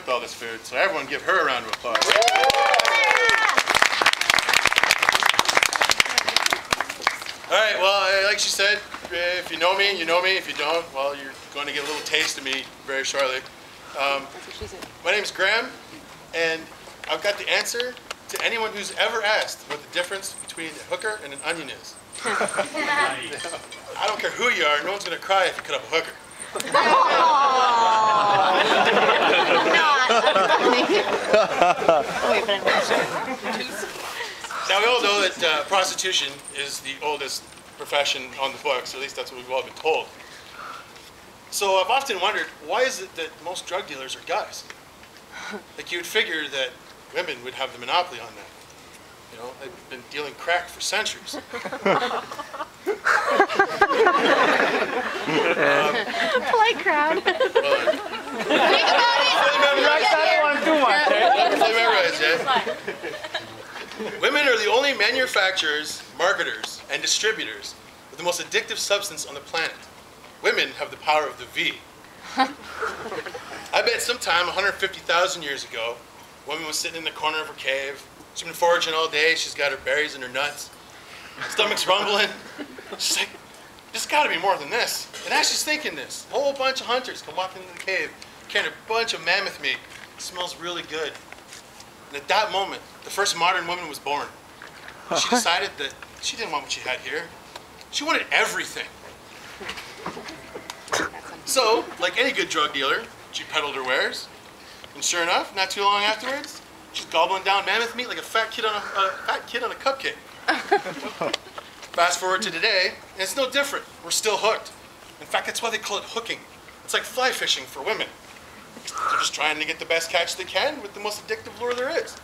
all this food. So everyone give her a round of applause. All right, well, like she said, if you know me, you know me. If you don't, well, you're going to get a little taste of me very shortly. My name's Graham, and I've got the answer to anyone who's ever asked what the difference between a hooker and an onion is. I don't care who you are, no one's going to cry if you cut up a hooker. Now, we all know that prostitution is the oldest profession on the books, or at least that's what we've all been told. So I've often wondered, why is it that most drug dealers are guys? Like, you would figure that women would have the monopoly on that. You know, they've been dealing crack for centuries. Polite crowd. Think about it. Women are the only manufacturers, marketers, and distributors of the most addictive substance on the planet. Women have the power of the V. I bet sometime 150,000 years ago, a woman was sitting in the corner of her cave. She's been foraging all day. She's got her berries and her nuts. Stomach's rumbling. She's like, there's got to be more than this. And as she's thinking this, a whole bunch of hunters come walking into the cave, carrying a bunch of mammoth meat. It smells really good. And at that moment, the first modern woman was born. She decided that she didn't want what she had here. She wanted everything. So, like any good drug dealer, she peddled her wares. And sure enough, not too long afterwards, she's gobbling down mammoth meat like a fat kid on a cupcake. Fast forward to today, and it's no different. We're still hooked. In fact, that's why they call it hooking. It's like fly fishing for women. They're just trying to get the best catch they can with the most addictive lure there is.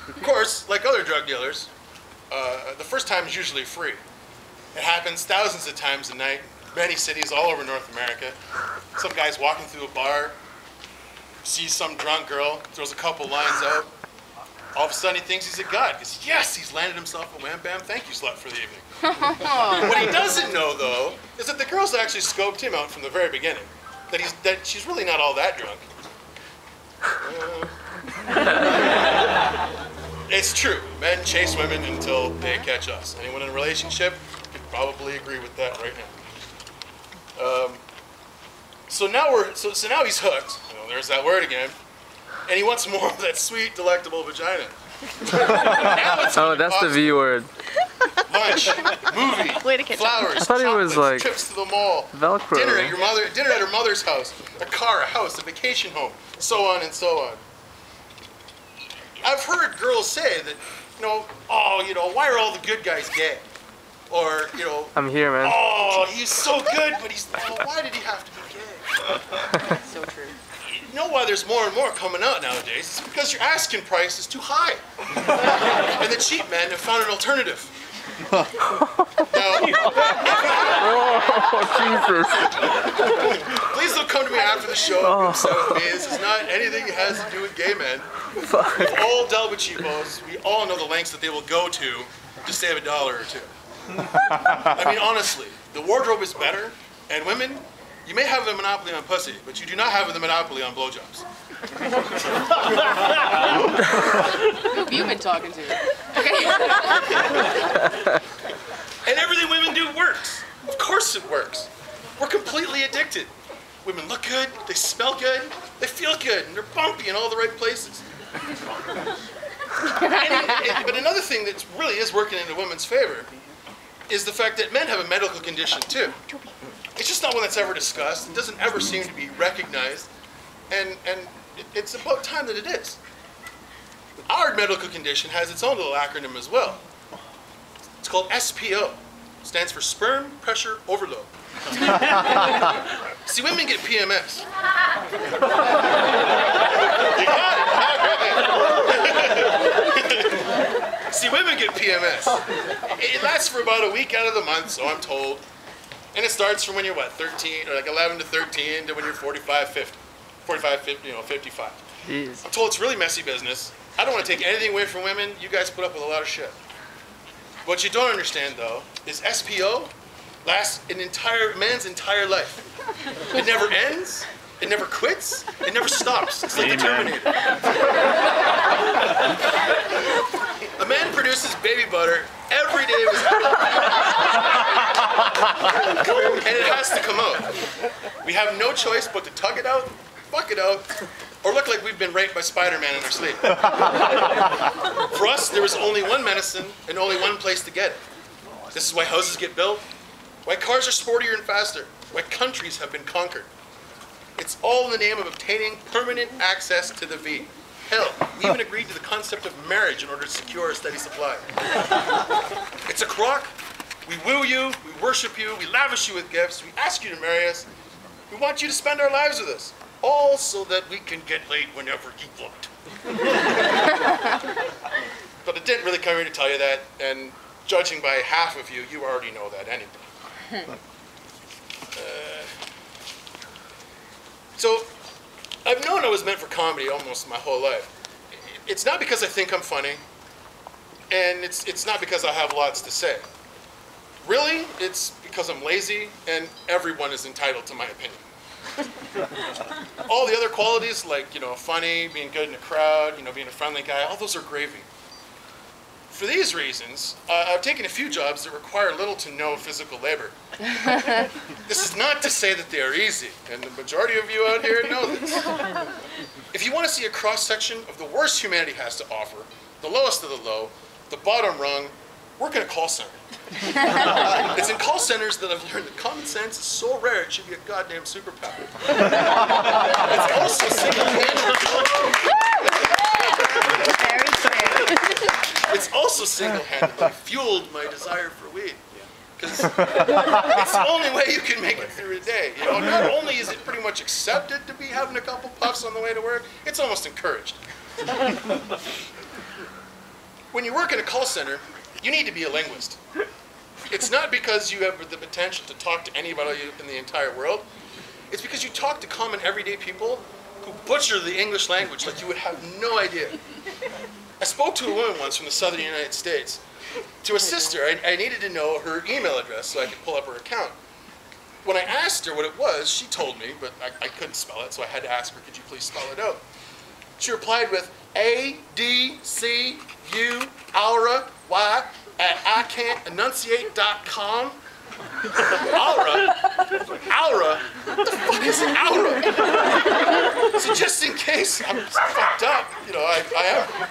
Of course, like other drug dealers, the first time is usually free. It happens thousands of times a night, many cities all over North America. Some guy's walking through a bar, sees some drunk girl, throws a couple lines out. All of a sudden he thinks he's a god, because yes, he's landed himself a wham bam thank you slut for the evening. What he doesn't know, though, is that the girls actually scoped him out from the very beginning. That she's really not all that drunk. It's true. Men chase women until they catch us. Anyone in a relationship could probably agree with that right now. So now he's hooked. You know, there's that word again. And he wants more of that sweet, delectable vagina. Oh, that's the V word. Lunch, movie, flowers, I thought it was like trips to the mall, Velcro. dinner at her mother's house, a car, a house, a vacation home, so on and so on. I've heard girls say that, why are all the good guys gay? Or, I'm here, man. Oh, he's so good, but why did he have to be gay? So true. You know why there's more and more coming out nowadays? It's because your asking price is too high. And the cheap men have found an alternative. Now, Jesus. Please don't come to me after the show and be upset with me. This is not anything that has to do with gay men. We've all dealt with cheapos. We all know the lengths that they will go to save $1 or $2. I mean, honestly, the wardrobe is better, and women, you may have a monopoly on pussy, but you do not have the monopoly on blowjobs. Who have you been talking to? Okay. And everything women do works. Of course it works. We're completely addicted. Women look good, they smell good, they feel good, and they're bumpy in all the right places. But another thing that really is working in a woman's favor is the fact that men have a medical condition too. It's just not one that's ever discussed. It doesn't ever seem to be recognized. And it's about time that it is. Our medical condition has its own little acronym as well. It's called SPO. It stands for sperm pressure overload. See, women get PMS. You got it. See, women get PMS. It lasts for about a week out of the month, so I'm told. And it starts from when you're, 13, or like 11 to 13, to when you're 45, 50. 45, 50, 55. Jeez. I'm told it's really messy business. I don't want to take anything away from women. You guys put up with a lot of shit. What you don't understand, though, is SPO lasts an man's entire life. It never ends, It never quits. It never stops. It's like the Amen. Terminator. A man produces baby butter every day of his life. And it has to come out. We have no choice but to tug it out, fuck it out, or look like we've been raped by Spider-Man in our sleep. For us, there is only one medicine and only one place to get it. This is why houses get built, why cars are sportier and faster, why countries have been conquered. It's all in the name of obtaining permanent access to the V. Hell, we even agreed to the concept of marriage in order to secure a steady supply. It's a crock. We woo you, we worship you, we lavish you with gifts, we ask you to marry us. We want you to spend our lives with us, all so that we can get laid whenever you want. But it didn't really come here to tell you that, and judging by half of you, you already know that anyway. So, I've known I was meant for comedy almost my whole life. It's not because I think I'm funny, and it's not because I have lots to say. Really, it's because I'm lazy, and everyone is entitled to my opinion. All the other qualities, like, funny, being good in a crowd, being a friendly guy, all those are gravy. For these reasons, I've taken a few jobs that require little to no physical labor. This is not to say that they are easy, and the majority of you out here know this. If you want to see a cross-section of the worst humanity has to offer, the lowest of the low, the bottom rung, work in a call center. It's in call centers that I've learned that common sense is so rare it should be a goddamn superpower. It's also single-handedly... Very true. It's also single-handedly fueled my desire for weed. Because it's the only way you can make it through the day. Not only is it pretty much accepted to be having a couple puffs on the way to work, it's almost encouraged. When you work in a call center, you need to be a linguist. It's not because you have the potential to talk to anybody in the entire world. It's because you talk to common everyday people who butcher the English language like you would have no idea. I spoke to a woman once from the southern United States. To assist her, I needed to know her email address so I could pull up her account. When I asked her what it was, she told me, but I couldn't spell it, so I had to ask her, could you please spell it out? She replied with ADCU Aura Y at ican'tenunciate.com. Aura? Aura? What the fuck is an aura? So just in case I'm fucked up, I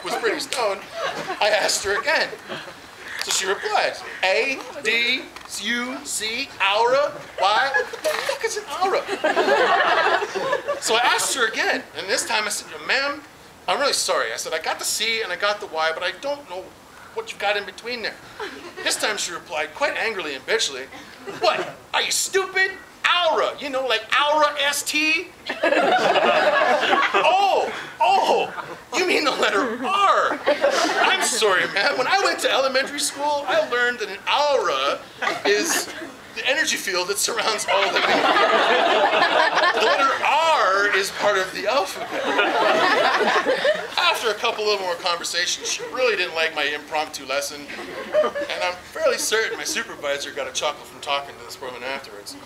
was pretty stoned, I asked her again. So she replied, A-D-U-C, aura, Y, what the fuck is an aura? So I asked her again, and this time I said, ma'am, I'm really sorry. I said, I got the C and I got the Y, but I don't know what you've got in between there. This time she replied, quite angrily and bitchily, what, are you stupid? Aura, like Aura ST? Oh, you mean the letter R. I'm sorry, man. When I went to elementary school, I learned that an aura is the energy field that surrounds all living things. The letter R is part of the alphabet. After a couple of more conversations, she really didn't like my impromptu lesson, and I'm fairly certain my supervisor got a chuckle from talking to this woman afterwards.